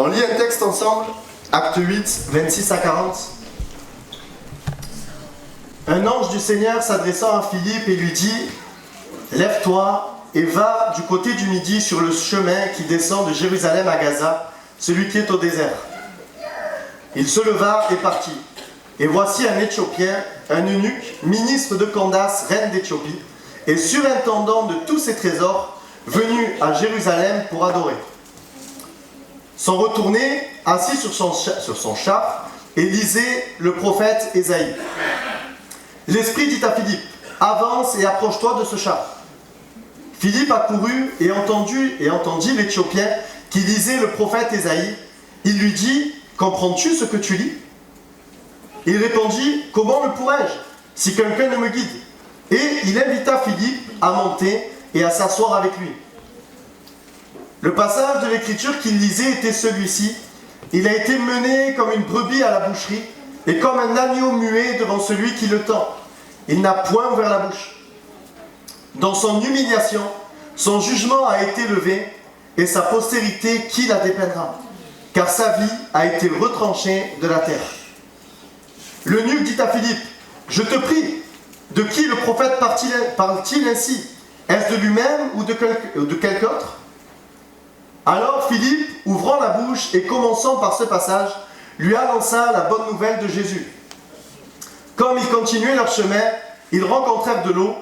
On lit un texte ensemble, Acte 8, 26 à 40. Un ange du Seigneur s'adressant à Philippe et lui dit « Lève-toi et va du côté du midi sur le chemin qui descend de Jérusalem à Gaza, celui qui est au désert. » Il se leva et partit. Et voici un Éthiopien, un eunuque, ministre de Candace, reine d'Éthiopie, et surintendant de tous ses trésors, venu à Jérusalem pour adorer. S'en retourner, assis sur son char, et lisait le prophète Ésaïe. L'Esprit dit à Philippe, « Avance et approche-toi de ce char. » Philippe accourut et entendit l'Éthiopien qui lisait le prophète Ésaïe. Il lui dit, « Comprends-tu ce que tu lis ?» Il répondit, « Comment le pourrais-je, si quelqu'un ne me guide ?» Et il invita Philippe à monter et à s'asseoir avec lui. Le passage de l'écriture qu'il lisait était celui-ci. Il a été mené comme une brebis à la boucherie, et comme un agneau muet devant celui qui le tend. Il n'a point ouvert la bouche. Dans son humiliation, son jugement a été levé, et sa postérité, qui la dépeindra? Car sa vie a été retranchée de la terre. L'eunuque dit à Philippe, « Je te prie, de qui le prophète parle-t-il ainsi? Est-ce de lui-même ou de quelque autre ?» Alors Philippe, ouvrant la bouche et commençant par ce passage, lui annonça la bonne nouvelle de Jésus. Comme ils continuaient leur chemin, ils rencontrèrent de l'eau,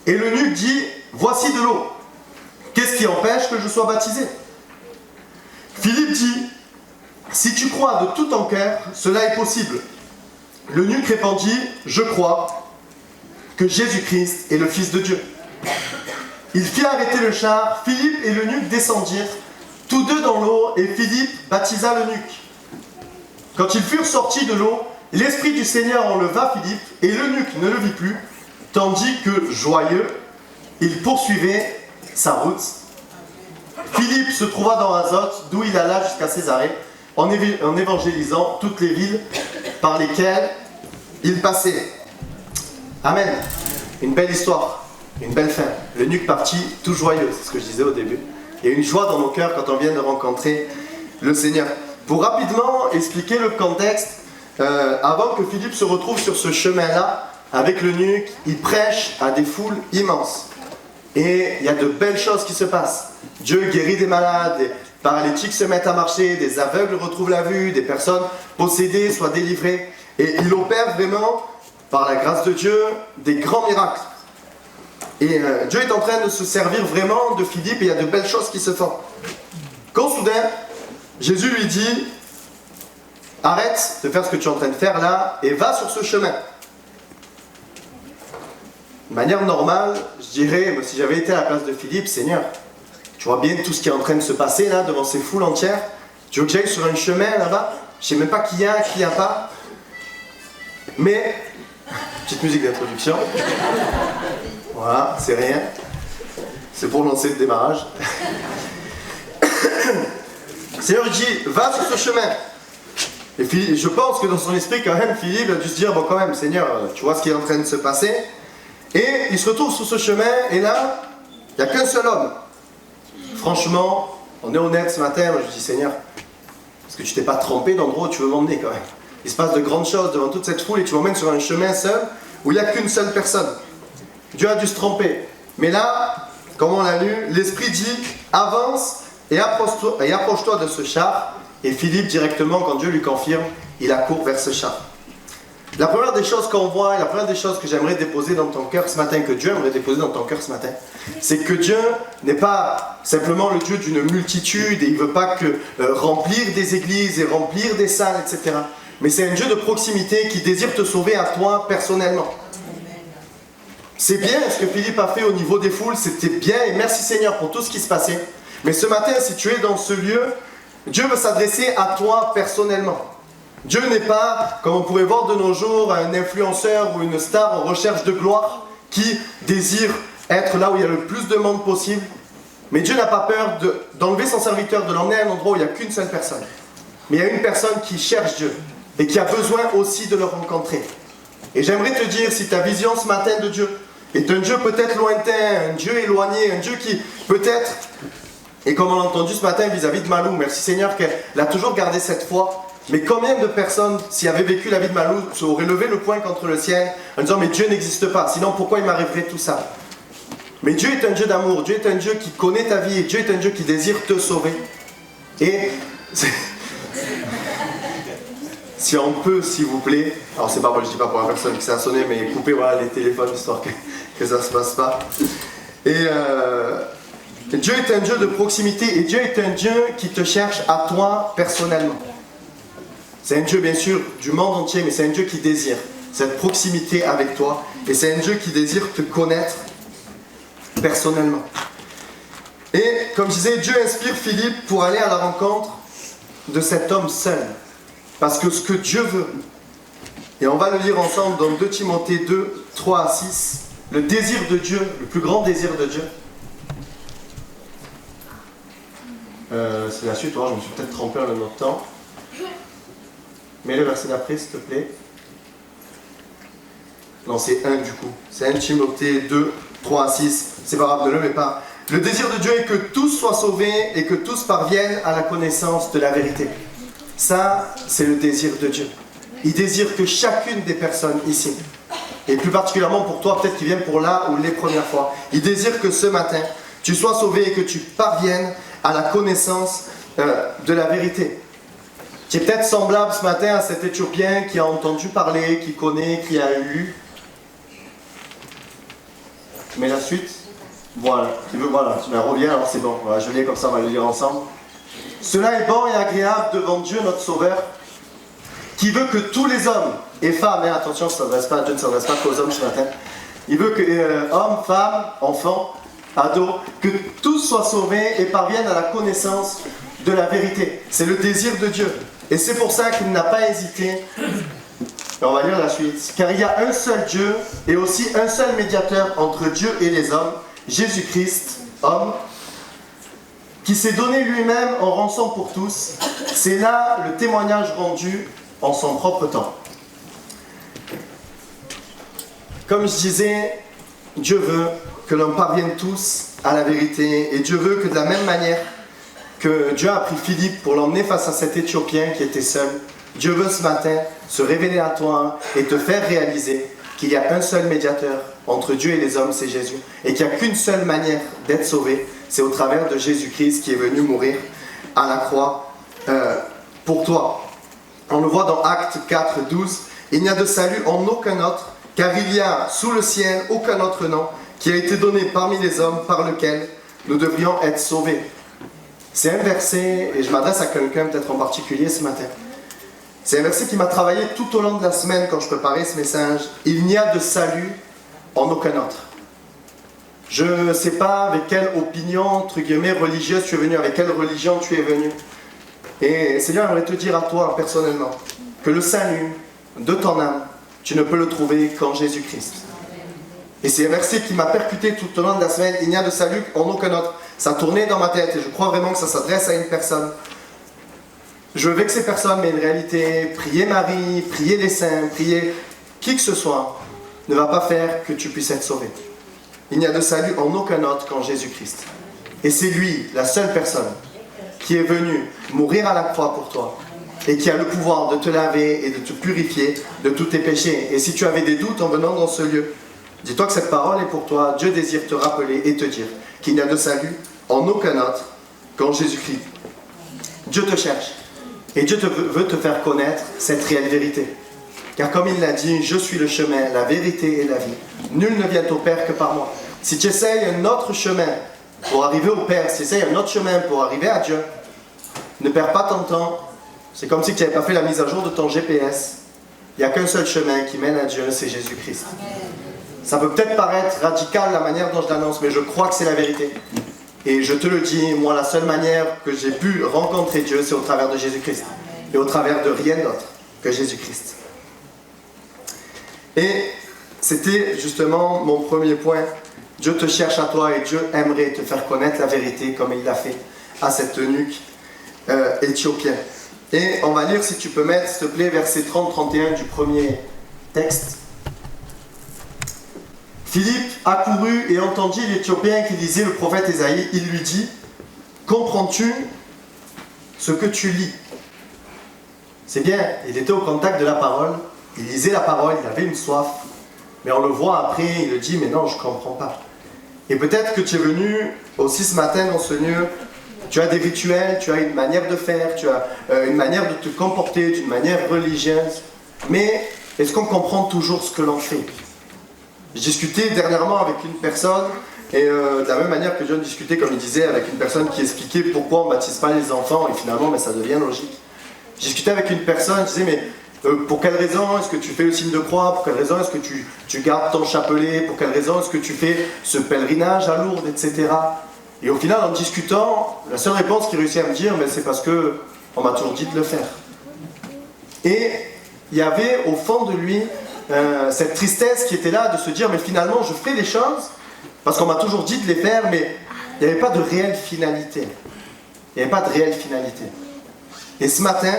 et l'eunuque dit, « Voici de l'eau. Qu'est-ce qui empêche que je sois baptisé ?» Philippe dit, « Si tu crois de tout ton cœur, cela est possible. » L'eunuque répondit, « Je crois que Jésus-Christ est le Fils de Dieu. » Il fit arrêter le char, Philippe et l'eunuque descendirent, tous deux dans l'eau, et Philippe baptisa l'eunuque. Quand ils furent sortis de l'eau, l'Esprit du Seigneur enleva Philippe, et l'eunuque ne le vit plus, tandis que, joyeux, il poursuivait sa route. Philippe se trouva dans Azote, d'où il alla jusqu'à Césarée, en évangélisant toutes les villes par lesquelles il passait. Amen. Une belle histoire, une belle fin. L'eunuque partit tout joyeux, c'est ce que je disais au début. Il y a une joie dans mon cœur quand on vient de rencontrer le Seigneur. Pour rapidement expliquer le contexte, avant que Philippe se retrouve sur ce chemin-là, avec l'eunuque, il prêche à des foules immenses. Et il y a de belles choses qui se passent. Dieu guérit des malades, des paralytiques se mettent à marcher, des aveugles retrouvent la vue, des personnes possédées soient délivrées. Et il opère vraiment, par la grâce de Dieu, des grands miracles. Et Dieu est en train de se servir vraiment de Philippe et il y a de belles choses qui se font. Quand soudain, Jésus lui dit, arrête de faire ce que tu es en train de faire là et va sur ce chemin. De manière normale, je dirais, moi, si j'avais été à la place de Philippe, Seigneur, tu vois bien tout ce qui est en train de se passer là devant ces foules entières. Tu veux que j'aille sur un chemin là-bas? Je ne sais même pas qui y a, qui n'y a pas. Mais, petite musique d'introduction. Voilà, c'est rien. C'est pour lancer le démarrage. Seigneur dit, va sur ce chemin. Et Philippe, je pense que dans son esprit, quand même, Philippe a dû se dire, bon quand même, Seigneur, tu vois ce qui est en train de se passer. Et il se retrouve sur ce chemin, et là, il n'y a qu'un seul homme. Franchement, on est honnête ce matin, moi je dis, Seigneur, est-ce que tu t'es pas trompé d'endroit où tu veux m'emmener quand même? Il se passe de grandes choses devant toute cette foule, et tu m'emmènes sur un chemin seul, où il n'y a qu'une seule personne. Dieu a dû se tromper. Mais là, comme on l'a lu, l'Esprit dit, avance et approche-toi de ce char. Et Philippe, directement, quand Dieu lui confirme, il accourt vers ce char. La première des choses qu'on voit, et la première des choses que j'aimerais déposer dans ton cœur ce matin, que Dieu aimerait déposer dans ton cœur ce matin, c'est que Dieu n'est pas simplement le Dieu d'une multitude, et il ne veut pas que remplir des églises et remplir des salles, etc. Mais c'est un Dieu de proximité qui désire te sauver à toi personnellement. C'est bien ce que Philippe a fait au niveau des foules, c'était bien, et merci Seigneur pour tout ce qui se passait. Mais ce matin, si tu es dans ce lieu, Dieu veut s'adresser à toi personnellement. Dieu n'est pas, comme on pourrait voir de nos jours, un influenceur ou une star en recherche de gloire qui désire être là où il y a le plus de monde possible. Mais Dieu n'a pas peur d'enlever son serviteur, de l'emmener à un endroit où il n'y a qu'une seule personne. Mais il y a une personne qui cherche Dieu et qui a besoin aussi de le rencontrer. Et j'aimerais te dire, si ta vision ce matin de Dieu est un Dieu peut-être lointain, un Dieu éloigné, un Dieu qui peut-être Et comme on l'a entendu ce matin vis-à-vis de Malou, merci Seigneur qu'elle a toujours gardé cette foi. Mais combien de personnes, s'il avait vécu la vie de Malou, auraient levé le poing contre le ciel en disant « Mais Dieu n'existe pas, sinon pourquoi il m'arriverait tout ça ?» Mais Dieu est un Dieu d'amour, Dieu est un Dieu qui connaît ta vie, et Dieu est un Dieu qui désire te sauver. Et si on peut, s'il vous plaît, alors c'est pas moi, je dis pas pour la personne qui s'est sonné, mais coupez voilà, les téléphones histoire que ça se passe pas. Et Dieu est un Dieu de proximité, et Dieu est un Dieu qui te cherche à toi personnellement. C'est un Dieu bien sûr du monde entier, mais c'est un Dieu qui désire cette proximité avec toi, et c'est un Dieu qui désire te connaître personnellement. Et comme je disais, Dieu inspire Philippe pour aller à la rencontre de cet homme seul. Parce que ce que Dieu veut, et on va le lire ensemble dans 2 Timothée 2, 3 à 6, le désir de Dieu, le plus grand désir de Dieu. C'est la suite, je me suis peut-être trompé en notre temps. Mets le verset d'après, s'il te plaît. Non, c'est 1 du coup. C'est 1 Timothée 2, 3 à 6. C'est pas grave, ne le mets pas. Le désir de Dieu est que tous soient sauvés et que tous parviennent à la connaissance de la vérité. Ça, c'est le désir de Dieu. Il désire que chacune des personnes ici, et plus particulièrement pour toi, peut-être qui viennent pour là ou les premières fois, il désire que ce matin, tu sois sauvé et que tu parviennes à la connaissance de la vérité. Tu es peut-être semblable ce matin à cet Éthiopien qui a entendu parler, qui connaît, qui a lu. Mais la suite, voilà, tu reviens, alors c'est bon, voilà, je l'ai comme ça, on va le lire ensemble. Cela est bon et agréable devant Dieu notre Sauveur, qui veut que tous les hommes et femmes, et attention, Dieu ne s'adresse pas qu'aux hommes ce matin, il veut que hommes, femmes, enfants, ados, que tous soient sauvés et parviennent à la connaissance de la vérité. C'est le désir de Dieu. Et c'est pour ça qu'il n'a pas hésité. Et on va lire la suite. Car il y a un seul Dieu et aussi un seul médiateur entre Dieu et les hommes, Jésus-Christ, homme, qui s'est donné lui-même en rançon pour tous. C'est là le témoignage rendu en son propre temps. Comme je disais, Dieu veut que l'on parvienne tous à la vérité, et Dieu veut que de la même manière que Dieu a pris Philippe pour l'emmener face à cet Éthiopien qui était seul, Dieu veut ce matin se révéler à toi et te faire réaliser qu'il y a un seul médiateur entre Dieu et les hommes, c'est Jésus, et qu'il n'y a qu'une seule manière d'être sauvé, c'est au travers de Jésus-Christ qui est venu mourir à la croix pour toi. On le voit dans Actes 4, 12, il n'y a de salut en aucun autre, car il n'y a sous le ciel aucun autre nom qui a été donné parmi les hommes par lequel nous devrions être sauvés. C'est un verset, et je m'adresse à quelqu'un peut-être en particulier ce matin. C'est un verset qui m'a travaillé tout au long de la semaine quand je préparais ce message. Il n'y a de salut en aucun autre. Je ne sais pas avec quelle opinion, entre guillemets, religieuse tu es venu, avec quelle religion tu es venu. Et Seigneur, j'aimerais te dire à toi personnellement que le salut de ton âme, tu ne peux le trouver qu'en Jésus-Christ. Et c'est un verset qui m'a percuté tout au long de la semaine. Il n'y a de salut en aucun autre. Ça tournait dans ma tête et je crois vraiment que ça s'adresse à une personne. Je veux vexer personne, mais en réalité, prier Marie, prier les saints, prier qui que ce soit, ne va pas faire que tu puisses être sauvé. Il n'y a de salut en aucun autre qu'en Jésus-Christ. Et c'est lui, la seule personne, qui est venu mourir à la croix pour toi et qui a le pouvoir de te laver et de te purifier de tous tes péchés. Et si tu avais des doutes en venant dans ce lieu, dis-toi que cette parole est pour toi. Dieu désire te rappeler et te dire qu'il n'y a de salut en aucun autre qu'en Jésus-Christ. Dieu te cherche et Dieu veut te faire connaître cette réelle vérité. Car comme il l'a dit, je suis le chemin, la vérité et la vie. Nul ne vient au Père que par moi. Si tu essayes un autre chemin pour arriver au Père, si tu essayes un autre chemin pour arriver à Dieu, ne perds pas ton temps. C'est comme si tu n'avais pas fait la mise à jour de ton GPS. Il n'y a qu'un seul chemin qui mène à Dieu, c'est Jésus-Christ. Ça peut peut-être paraître radical la manière dont je l'annonce, mais je crois que c'est la vérité. Et je te le dis, moi, la seule manière que j'ai pu rencontrer Dieu, c'est au travers de Jésus-Christ. Et au travers de rien d'autre que Jésus-Christ. Et c'était justement mon premier point. Dieu te cherche à toi et Dieu aimerait te faire connaître la vérité comme il l'a fait à cet eunuque éthiopien. Et on va lire, si tu peux mettre, s'il te plaît, verset 30-31 du premier texte. Philippe accourut et entendit l'Éthiopien qui lisait le prophète Ésaïe. Il lui dit, comprends-tu ce que tu lis? C'est bien, il était au contact de la parole, il lisait la parole, il avait une soif, mais on le voit après, il le dit, mais non, je ne comprends pas. Et peut-être que tu es venu aussi ce matin dans ce lieu, tu as des rituels, tu as une manière de faire, tu as une manière de te comporter d'une manière religieuse, mais est-ce qu'on comprend toujours ce que l'on fait? Je discutais dernièrement avec une personne, et de la même manière que John discutait, comme il disait, avec une personne qui expliquait pourquoi on ne baptise pas les enfants, et finalement ça devient logique. Je discutais avec une personne, je disais, mais pour quelle raison est-ce que tu fais le signe de croix? Pour quelle raison est-ce que tu gardes ton chapelet? Pour quelle raison est-ce que tu fais ce pèlerinage à Lourdes, etc. Et au final, en discutant, la seule réponse qu'il réussit à me dire, c'est parce qu'on m'a toujours dit de le faire. Et il y avait au fond de lui cette tristesse qui était là de se dire, mais finalement je ferai les choses parce qu'on m'a toujours dit de les faire, mais il n'y avait pas de réelle finalité. Il n'y avait pas de réelle finalité. Et ce matin,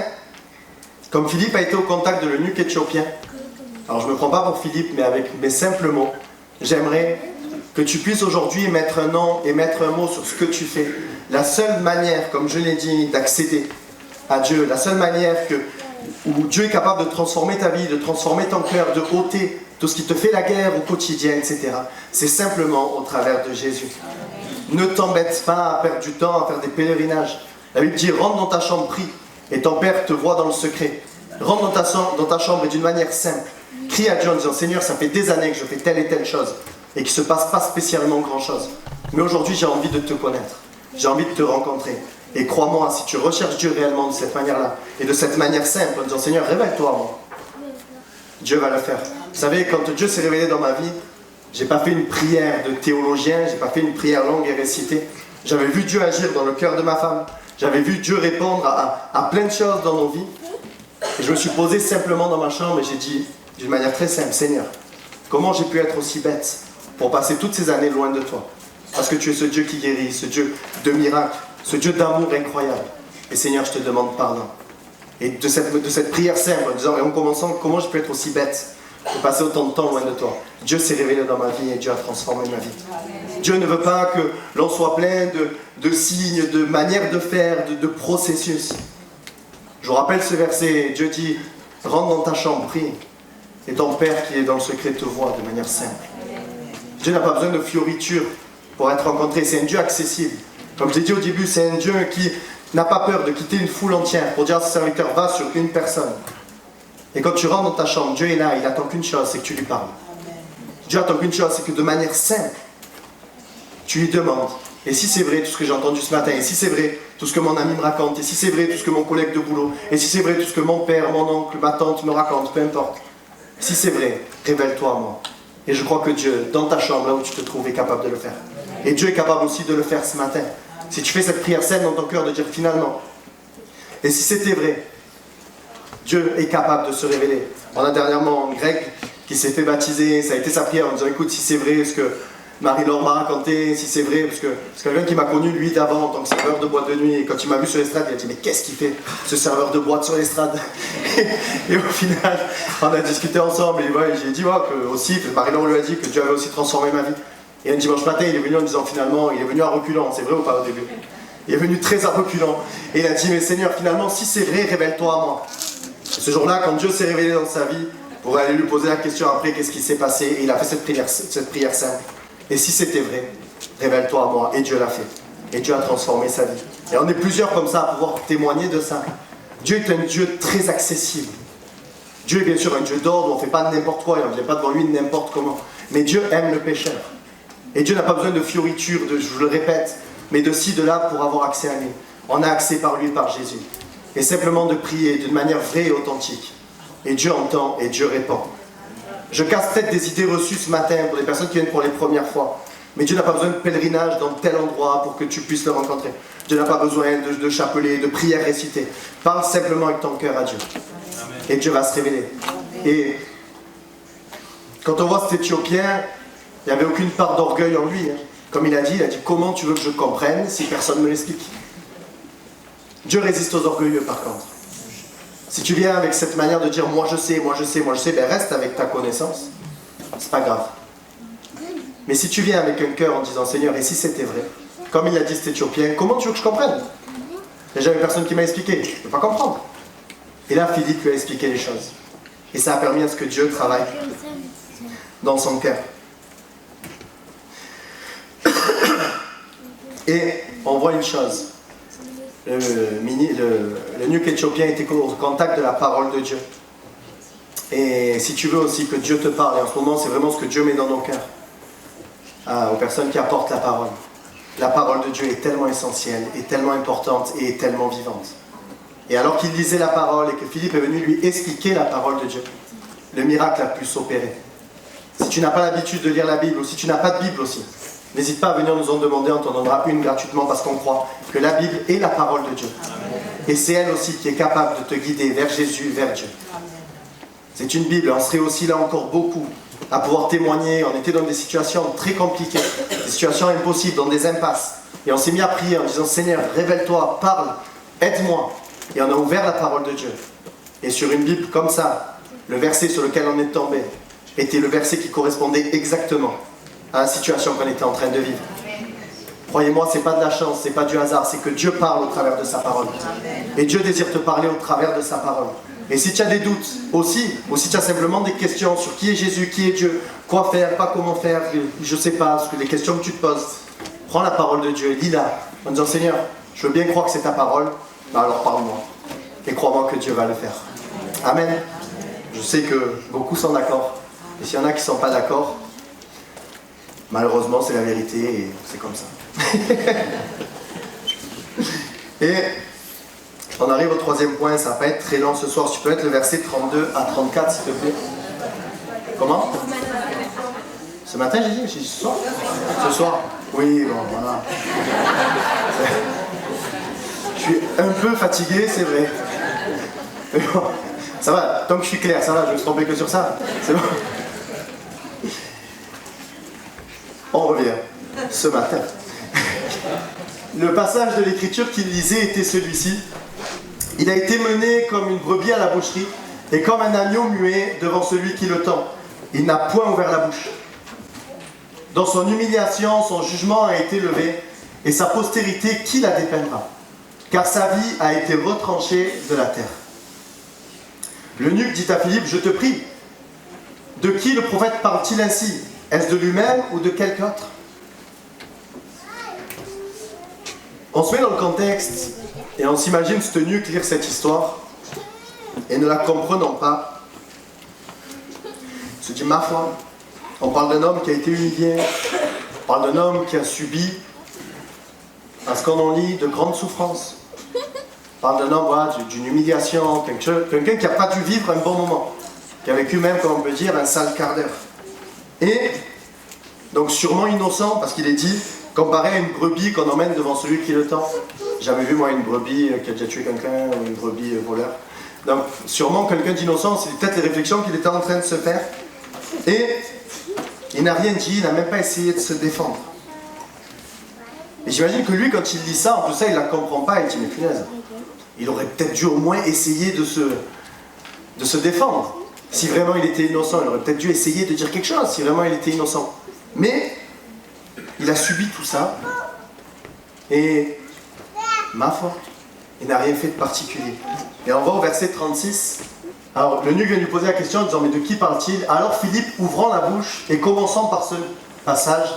comme Philippe a été au contact de l'eunuque éthiopien, alors je ne me prends pas pour Philippe, mais avec mes simples mots, j'aimerais que tu puisses aujourd'hui mettre un nom et mettre un mot sur ce que tu fais. La seule manière, comme je l'ai dit, d'accéder à Dieu, la seule manière où Dieu est capable de transformer ta vie, de transformer ton cœur, de ôter tout ce qui te fait la guerre au quotidien, etc. C'est simplement au travers de Jésus. Ne t'embête pas à perdre du temps, à faire des pèlerinages. La Bible dit, rentre dans ta chambre, prie, et ton Père te voit dans le secret. Rentre dans ta chambre et d'une manière simple, crie à Dieu en disant, Seigneur, ça fait des années que je fais telle et telle chose, et qu'il ne se passe pas spécialement grand-chose. Mais aujourd'hui, j'ai envie de te connaître, j'ai envie de te rencontrer. Et crois-moi, si tu recherches Dieu réellement de cette manière-là, et de cette manière simple, en disant, Seigneur, révèle-toi à moi, Dieu va le faire. Vous savez, quand Dieu s'est révélé dans ma vie, j'ai pas fait une prière de théologien, j'ai pas fait une prière longue et récitée. J'avais vu Dieu agir dans le cœur de ma femme. J'avais vu Dieu répondre à plein de choses dans nos vies. Et je me suis posé simplement dans ma chambre et j'ai dit, d'une manière très simple, Seigneur, comment j'ai pu être aussi bête pour passer toutes ces années loin de toi? Parce que tu es ce Dieu qui guérit, ce Dieu de miracles, ce Dieu d'amour incroyable. Et Seigneur, je te demande pardon. Et de cette prière simple, en disant, et en commençant, comment je peux être aussi bête de passer autant de temps loin de toi? Dieu s'est révélé dans ma vie et Dieu a transformé ma vie. Dieu ne veut pas que l'on soit plein de signes, de manières de faire, de processus. Je vous rappelle ce verset, Dieu dit, rentre dans ta chambre, prie, et ton Père qui est dans le secret te voit de manière simple. Dieu n'a pas besoin de fioritures pour être rencontré, c'est un Dieu accessible. Comme je l'ai dit au début, c'est un Dieu qui n'a pas peur de quitter une foule entière pour dire à ses serviteurs, va sur une personne. Et quand tu rentres dans ta chambre, Dieu est là, il attend qu'une chose, c'est que tu lui parles. Dieu attend qu'une chose, c'est que de manière simple, tu lui demandes. Et si c'est vrai tout ce que j'ai entendu ce matin, et si c'est vrai tout ce que mon ami me raconte, et si c'est vrai tout ce que mon collègue de boulot, et si c'est vrai tout ce que mon père, mon oncle, ma tante me raconte, peu importe. Si c'est vrai, révèle-toi à moi. Et je crois que Dieu, dans ta chambre, là où tu te trouves, est capable de le faire. Et Dieu est capable aussi de le faire ce matin. Si tu fais cette prière saine dans ton cœur, de dire finalement, et si c'était vrai, Dieu est capable de se révéler. On a dernièrement Greg qui s'est fait baptiser, ça a été sa prière en disant, écoute, si c'est vrai ce que Marie-Laure m'a raconté, si c'est vrai, parce que c'est quelqu'un qui m'a connu lui d'avant en tant que serveur de boîte de nuit, et quand il m'a vu sur l'estrade, il a dit, mais qu'est-ce qu'il fait, ce serveur de boîte sur l'estrade? Et au final, on a discuté ensemble, et ouais, j'ai dit que aussi, Marie-Laure lui a dit que Dieu avait aussi transformé ma vie. Et un dimanche matin, il est venu en disant finalement, il est venu à reculant, c'est vrai ou pas au début? Il est venu très à reculant, et il a dit, mais Seigneur, finalement, si c'est vrai, révèle-toi à moi. Et ce jour-là, quand Dieu s'est révélé dans sa vie, pour aller lui poser la question après, qu'est-ce qui s'est passé, et il a fait cette prière simple. Et si c'était vrai, révèle-toi à moi. Et Dieu l'a fait. Et Dieu a transformé sa vie. Et on est plusieurs comme ça à pouvoir témoigner de ça. Dieu est un Dieu très accessible. Dieu est bien sûr un Dieu d'ordre, on ne fait pas n'importe quoi, et on ne vient pas devant lui n'importe comment. Mais Dieu aime le pécheur. Et Dieu n'a pas besoin de fioritures, je le répète, mais de ci, de là pour avoir accès à lui. On a accès par lui, par Jésus. Et simplement de prier d'une manière vraie et authentique. Et Dieu entend et Dieu répond. Je casse peut-être des idées reçues ce matin pour les personnes qui viennent pour les premières fois. Mais Dieu n'a pas besoin de pèlerinage dans tel endroit pour que tu puisses le rencontrer. Dieu n'a pas besoin de chapelet, de prières récitées. Parle simplement avec ton cœur à Dieu. Et Dieu va se révéler. Et quand on voit cet Éthiopien, il n'y avait aucune part d'orgueil en lui. Comme il a dit, comment tu veux que je comprenne si personne ne me l'explique? Dieu résiste aux orgueilleux par contre. Si tu viens avec cette manière de dire moi je sais, ben reste avec ta connaissance, c'est pas grave. Mais si tu viens avec un cœur en disant Seigneur, et si c'était vrai, comme il a dit cet Éthiopien, comment tu veux que je comprenne? Il n'y a jamais personne qui m'a expliqué, je ne peux pas comprendre. Et là, Philippe lui a expliqué les choses. Et ça a permis à ce que Dieu travaille dans son cœur. Et on voit une chose. L'eunuque éthiopien était au contact de la parole de Dieu. Et si tu veux aussi que Dieu te parle, et en ce moment c'est vraiment ce que Dieu met dans nos cœurs, aux personnes qui apportent la parole de Dieu est tellement essentielle, est tellement importante et est tellement vivante. Et alors qu'il lisait la parole et que Philippe est venu lui expliquer la parole de Dieu, le miracle a pu s'opérer. Si tu n'as pas l'habitude de lire la Bible, ou si tu n'as pas de Bible aussi, n'hésite pas à venir nous en demander, on t'en donnera une gratuitement parce qu'on croit que la Bible est la parole de Dieu. Et c'est elle aussi qui est capable de te guider vers Jésus, vers Dieu. C'est une Bible, on serait aussi là encore beaucoup à pouvoir témoigner. On était dans des situations très compliquées, des situations impossibles, dans des impasses. Et on s'est mis à prier en disant, Seigneur, révèle-toi, parle, aide-moi. Et on a ouvert la parole de Dieu. Et sur une Bible comme ça, le verset sur lequel on est tombé était le verset qui correspondait exactement à la situation qu'on était en train de vivre. Croyez-moi, c'est pas de la chance, c'est pas du hasard, c'est que Dieu parle au travers de sa parole. Et Dieu désire te parler au travers de sa parole. Et si tu as des doutes aussi, ou si tu as simplement des questions sur qui est Jésus, qui est Dieu, quoi faire, pas comment faire, je sais pas, les questions que tu te poses, prends la parole de Dieu et lis-la en disant, Seigneur, je veux bien croire que c'est ta parole, mais alors parle-moi. Et crois-moi que Dieu va le faire. Amen. Je sais que beaucoup sont d'accord. Et s'il y en a qui ne sont pas d'accord, malheureusement c'est la vérité et c'est comme ça. Et on arrive au troisième point, ça va pas être très long ce soir. Tu peux être le verset 32 à 34 s'il te plaît. Comment? Ce matin j'ai dit ce soir? Ce soir? Oui, bon voilà. Je suis un peu fatigué, c'est vrai. Mais bon, ça va, tant que je suis clair, ça va, je ne me suis trompé que sur ça. C'est bon. On revient. Ce matin. Le passage de l'écriture qu'il lisait était celui-ci. Il a été mené comme une brebis à la boucherie et comme un agneau muet devant celui qui le tend. Il n'a point ouvert la bouche. Dans son humiliation, son jugement a été levé et sa postérité, qui la dépeindra? Car sa vie a été retranchée de la terre. L'eunuque dit à Philippe, je te prie, de qui le prophète parle-t-il ainsi? Est-ce de lui-même ou de quelque autre? On se met dans le contexte et on s'imagine cet eunuque lire cette histoire et ne la comprenant pas. Il se dit, ma foi, on parle d'un homme qui a été humilié, on parle d'un homme qui a subi, parce qu'on en lit, de grandes souffrances. On parle d'un homme, voilà, d'une humiliation, quelqu'un qui n'a pas dû vivre un bon moment, qui a vécu même, comme on peut dire, un sale quart d'heure. Et donc sûrement innocent, parce qu'il est dit, comparé à une brebis qu'on emmène devant celui qui le tend. J'avais vu moi une brebis qui a déjà tué quelqu'un, ou une brebis voleur. Donc sûrement quelqu'un d'innocent, c'est peut-être les réflexions qu'il était en train de se faire. Et il n'a rien dit, il n'a même pas essayé de se défendre. Et j'imagine que lui, quand il lit ça, en plus ça, il ne la comprend pas, il dit, mais punaise, il aurait peut-être dû au moins essayer de se défendre. Si vraiment il était innocent, il aurait peut-être dû essayer de dire quelque chose, si vraiment il était innocent. Mais il a subi tout ça, et ma foi, il n'a rien fait de particulier. Et on va au verset 36. Alors l'eunuque vient lui poser la question en disant, mais de qui parle-t-il? Alors Philippe, ouvrant la bouche et commençant par ce passage,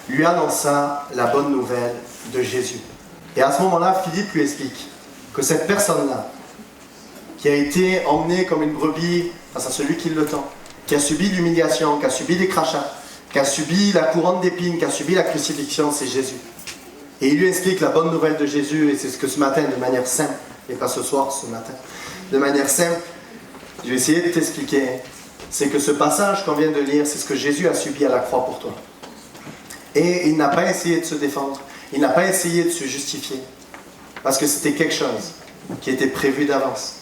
lui annonça la bonne nouvelle de Jésus. Et à ce moment-là, Philippe lui explique que cette personne-là, qui a été emmenée comme une brebis face à celui qui le tend, qui a subi l'humiliation, qui a subi les crachats, qui a subi la couronne d'épines, qui a subi la crucifixion, c'est Jésus. Et il lui explique la bonne nouvelle de Jésus, et c'est ce que ce matin, de manière simple, et pas ce soir, ce matin, de manière simple, je vais essayer de t'expliquer, c'est que ce passage qu'on vient de lire, c'est ce que Jésus a subi à la croix pour toi. Et il n'a pas essayé de se défendre, il n'a pas essayé de se justifier, parce que c'était quelque chose qui était prévu d'avance.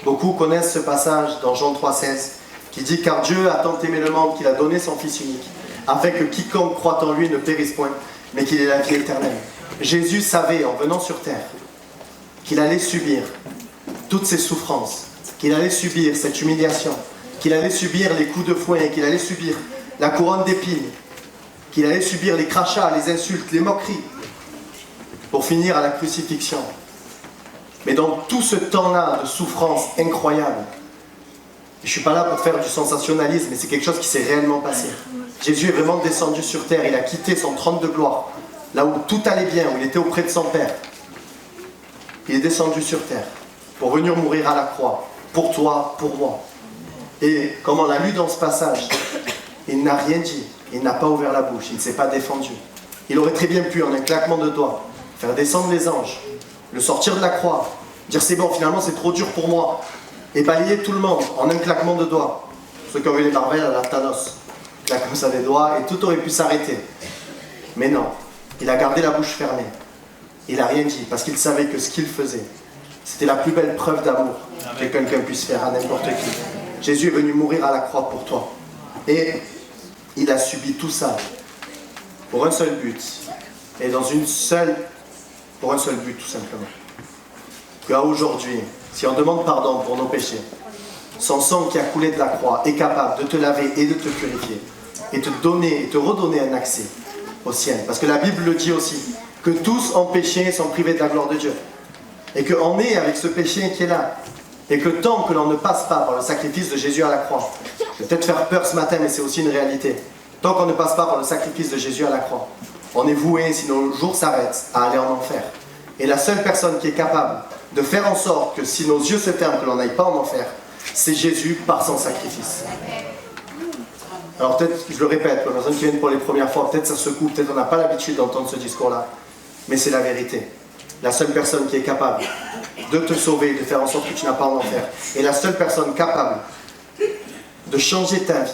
Beaucoup connaissent ce passage dans Jean 3,16, qui dit « Car Dieu a tant aimé le monde qu'il a donné son Fils unique, afin que quiconque croit en lui ne périsse point, mais qu'il ait la vie éternelle. » Jésus savait, en venant sur terre, qu'il allait subir toutes ces souffrances, qu'il allait subir cette humiliation, qu'il allait subir les coups de fouet, qu'il allait subir la couronne d'épines, qu'il allait subir les crachats, les insultes, les moqueries. pour finir à la crucifixion. Mais dans tout ce temps-là de souffrance incroyable, je ne suis pas là pour faire du sensationnalisme, mais c'est quelque chose qui s'est réellement passé. Jésus est vraiment descendu sur terre, il a quitté son trône de gloire, là où tout allait bien, où il était auprès de son Père. Il est descendu sur terre pour venir mourir à la croix, pour toi, pour moi. Et comme on l'a lu dans ce passage, il n'a rien dit, il n'a pas ouvert la bouche, il ne s'est pas défendu. Il aurait très bien pu, en un claquement de doigts, faire descendre les anges, le sortir de la croix, dire c'est bon, finalement c'est trop dur pour moi, et balayer tout le monde en un claquement de doigts. Ceux qui ont vu les Marvel à la Thanos, claque comme ça des doigts, et tout aurait pu s'arrêter. Mais non, il a gardé la bouche fermée. Il n'a rien dit, parce qu'il savait que ce qu'il faisait, c'était la plus belle preuve d'amour que quelqu'un puisse faire à n'importe qui. Jésus est venu mourir à la croix pour toi. Et il a subi tout ça pour un seul but. Et pour un seul but tout simplement. Qu'aujourd'hui, si on demande pardon pour nos péchés, son sang qui a coulé de la croix est capable de te laver et de te purifier. Et te donner et te redonner un accès au ciel. Parce que la Bible le dit aussi, que tous ont péché et sont privés de la gloire de Dieu. Et qu'on est avec ce péché qui est là. Et que tant que l'on ne passe pas par le sacrifice de Jésus à la croix, je vais peut-être faire peur ce matin, mais c'est aussi une réalité. Tant qu'on ne passe pas par le sacrifice de Jésus à la croix, on est voué, si nos jours s'arrêtent, à aller en enfer. Et la seule personne qui est capable de faire en sorte que si nos yeux se ferment, que l'on n'aille pas en enfer, c'est Jésus par son sacrifice. Alors peut-être, je le répète, pour les personnes qui viennent pour les premières fois, peut-être ça secoue, peut-être on n'a pas l'habitude d'entendre ce discours-là, mais c'est la vérité. La seule personne qui est capable de te sauver, de faire en sorte que tu n'as pas en enfer, et la seule personne capable de changer ta vie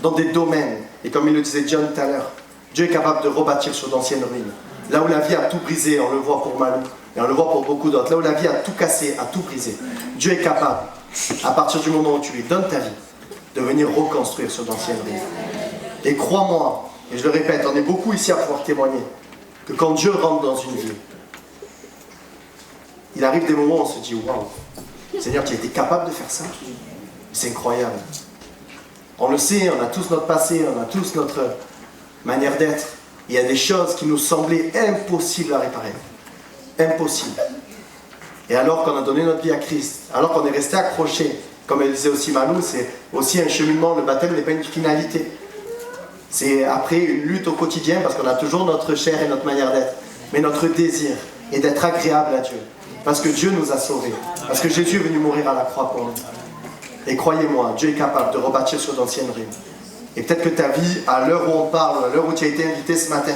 dans des domaines, et comme il le disait John tout à l'heure, Dieu est capable de rebâtir sur d'anciennes ruines. Là où la vie a tout brisé, on le voit pour Malou, et on le voit pour beaucoup d'autres, là où la vie a tout cassé, a tout brisé, Dieu est capable, à partir du moment où tu lui donnes ta vie, de venir reconstruire sur d'anciennes ruines. Et crois-moi, et je le répète, on est beaucoup ici à pouvoir témoigner, que quand Dieu rentre dans une vie, il arrive des moments où on se dit « Waouh, Seigneur, tu as été capable de faire ça ?» C'est incroyable. On le sait, on a tous notre passé, on a tous notre manière d'être. Il y a des choses qui nous semblaient impossibles à réparer. Impossibles. Et alors qu'on a donné notre vie à Christ, alors qu'on est resté accroché, comme elle disait aussi Malou, c'est aussi un cheminement, le baptême n'est pas une finalité. C'est après une lutte au quotidien, parce qu'on a toujours notre chair et notre manière d'être. Mais notre désir est d'être agréable à Dieu. Parce que Dieu nous a sauvés. Parce que Jésus est venu mourir à la croix pour nous. Et croyez-moi, Dieu est capable de rebâtir sur d'anciennes ruines. Et peut-être que ta vie, à l'heure où on parle, à l'heure où tu as été invité ce matin,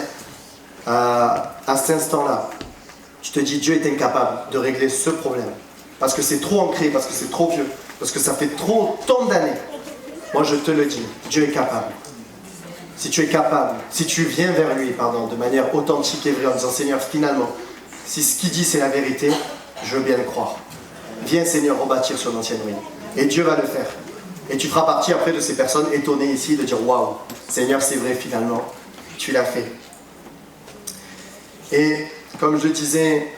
à cet instant-là, tu te dis, Dieu est incapable de régler ce problème. Parce que c'est trop ancré, parce que c'est trop vieux, parce que ça fait trop tant d'années. Moi, je te le dis, Dieu est capable. Si tu es capable, si tu viens vers lui, de manière authentique et vraie, en disant, Seigneur, finalement, si ce qu'il dit c'est la vérité, je veux bien le croire. Viens, Seigneur, rebâtir sur l'ancienne ruine. Et Dieu va le faire. Et tu feras partie après de ces personnes étonnées ici de dire, waouh, Seigneur, c'est vrai, finalement, tu l'as fait. Et comme je le disais,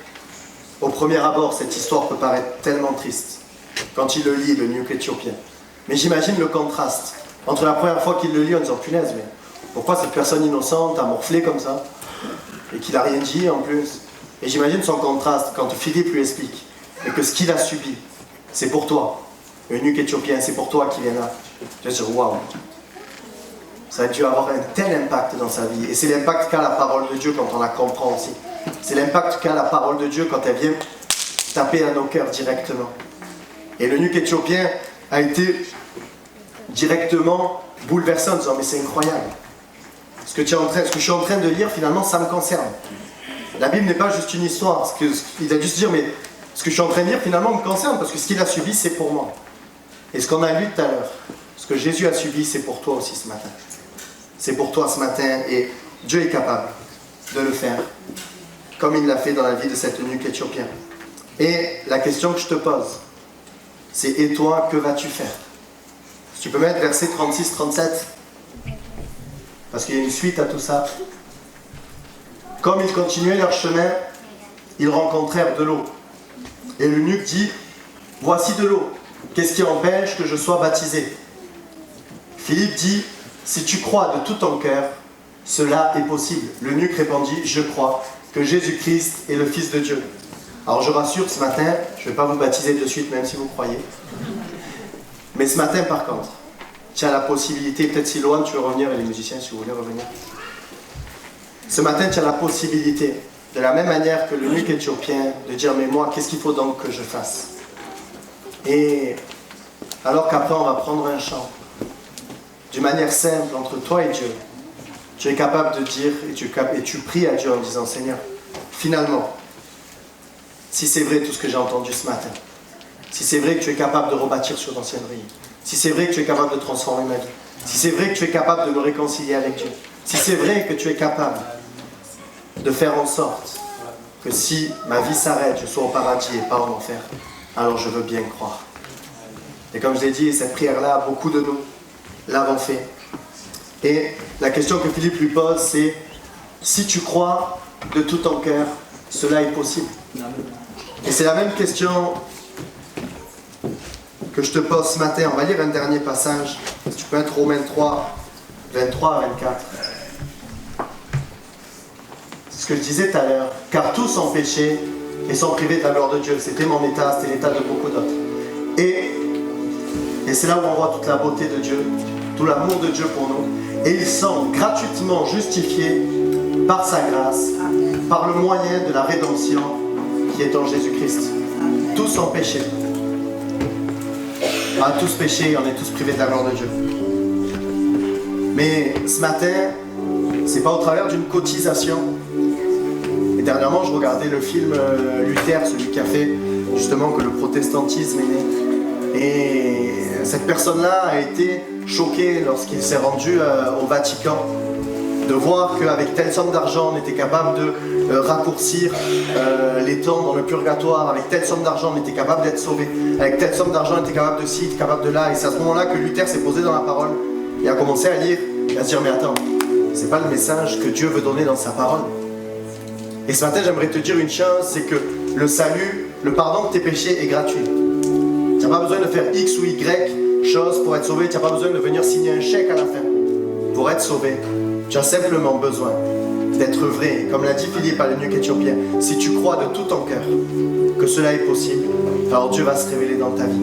au premier abord, cette histoire peut paraître tellement triste quand il le lit, le Nuque éthiopien. Mais j'imagine le contraste entre la première fois qu'il le lit en disant, punaise, mais pourquoi cette personne innocente a morflé comme ça et qu'il n'a rien dit en plus. Et j'imagine son contraste quand Philippe lui explique et que ce qu'il a subi, c'est pour toi. Le Nuque éthiopien, c'est pour toi qui viens là. Je vais dire, waouh, ça a dû avoir un tel impact dans sa vie. Et c'est l'impact qu'a la parole de Dieu quand on la comprend aussi. C'est l'impact qu'a la parole de Dieu quand elle vient taper à nos cœurs directement. Et le Nuque éthiopien a été directement bouleversé en disant, mais c'est incroyable. Ce que je suis en train de lire, finalement, ça me concerne. La Bible n'est pas juste une histoire. Il a dû se dire, mais ce que je suis en train de lire, finalement, me concerne, parce que ce qu'il a subi, c'est pour moi. Et ce qu'on a lu tout à l'heure, ce que Jésus a subi, c'est pour toi aussi ce matin. C'est pour toi ce matin, et Dieu est capable de le faire, comme il l'a fait dans la vie de cet eunuque éthiopien. Et la question que je te pose, c'est, et toi, que vas-tu faire? Si tu peux mettre verset 36-37, parce qu'il y a une suite à tout ça. Comme ils continuaient leur chemin, ils rencontrèrent de l'eau. Et l'eunuque dit, voici de l'eau, qu'est-ce qui empêche que je sois baptisé? Philippe dit, si tu crois de tout ton cœur, cela est possible. L'eunuque répondit, je crois, que Jésus-Christ est le Fils de Dieu. Alors je rassure, ce matin, je ne vais pas vous baptiser de suite, même si vous croyez. Mais ce matin, par contre, tu as la possibilité, peut-être si loin tu veux revenir, et les musiciens, si vous voulez revenir. Ce matin, tu as la possibilité, de la même manière que l'eunuque éthiopien, de dire, mais moi, qu'est-ce qu'il faut donc que je fasse? Et alors qu'après, on va prendre un chant, d'une manière simple, entre toi et Dieu, tu es capable de dire, et tu pries à Dieu en disant, Seigneur, finalement, si c'est vrai tout ce que j'ai entendu ce matin, si c'est vrai que tu es capable de rebâtir sur d'anciennes ruines, si c'est vrai que tu es capable de transformer ma vie, si c'est vrai que tu es capable de me réconcilier avec Dieu, si c'est vrai que tu es capable de faire en sorte que si ma vie s'arrête, je sois au paradis et pas en enfer, alors je veux bien croire. Et comme je l'ai dit, cette prière-là, beaucoup de nous l'avons fait. Et la question que Philippe lui pose, c'est si tu crois de tout ton cœur, cela est possible. Et c'est la même question que je te pose ce matin. On va lire un dernier passage. Si tu peux être Romains 3, 23 à 24. C'est ce que je disais tout à l'heure. Car tous ont péché et sont privés de la gloire de Dieu. C'était mon état, c'était l'état de beaucoup d'autres. Et c'est là où on voit toute la beauté de Dieu, tout l'amour de Dieu pour nous. Et ils sont gratuitement justifiés par sa grâce, par le moyen de la rédemption qui est en Jésus-Christ. Tous ont péché. On a tous péché, on est tous privés de la gloire de Dieu. Mais ce matin, c'est pas au travers d'une cotisation. Et dernièrement, je regardais le film Luther, celui qui a fait justement que le protestantisme est né. Et cette personne-là a été choquée lorsqu'il s'est rendu au Vatican de voir qu'avec telle somme d'argent, on était capable de raccourcir les temps dans le purgatoire. Avec telle somme d'argent, on était capable d'être sauvé. Avec telle somme d'argent, on était capable de ci, capable de là. Et c'est à ce moment-là que Luther s'est posé dans la parole et a commencé à lire et à se dire, mais attends, c'est pas le message que Dieu veut donner dans sa parole. Et ce matin, j'aimerais te dire une chose, c'est que le salut, le pardon de tes péchés est gratuit. Tu n'as pas besoin de faire X ou Y chose pour être sauvé. Tu n'as pas besoin de venir signer un chèque à la fin pour être sauvé. Tu as simplement besoin d'être vrai. Comme l'a dit Philippe à l'eunuque éthiopien, si tu crois de tout ton cœur que cela est possible, alors Dieu va se révéler dans ta vie.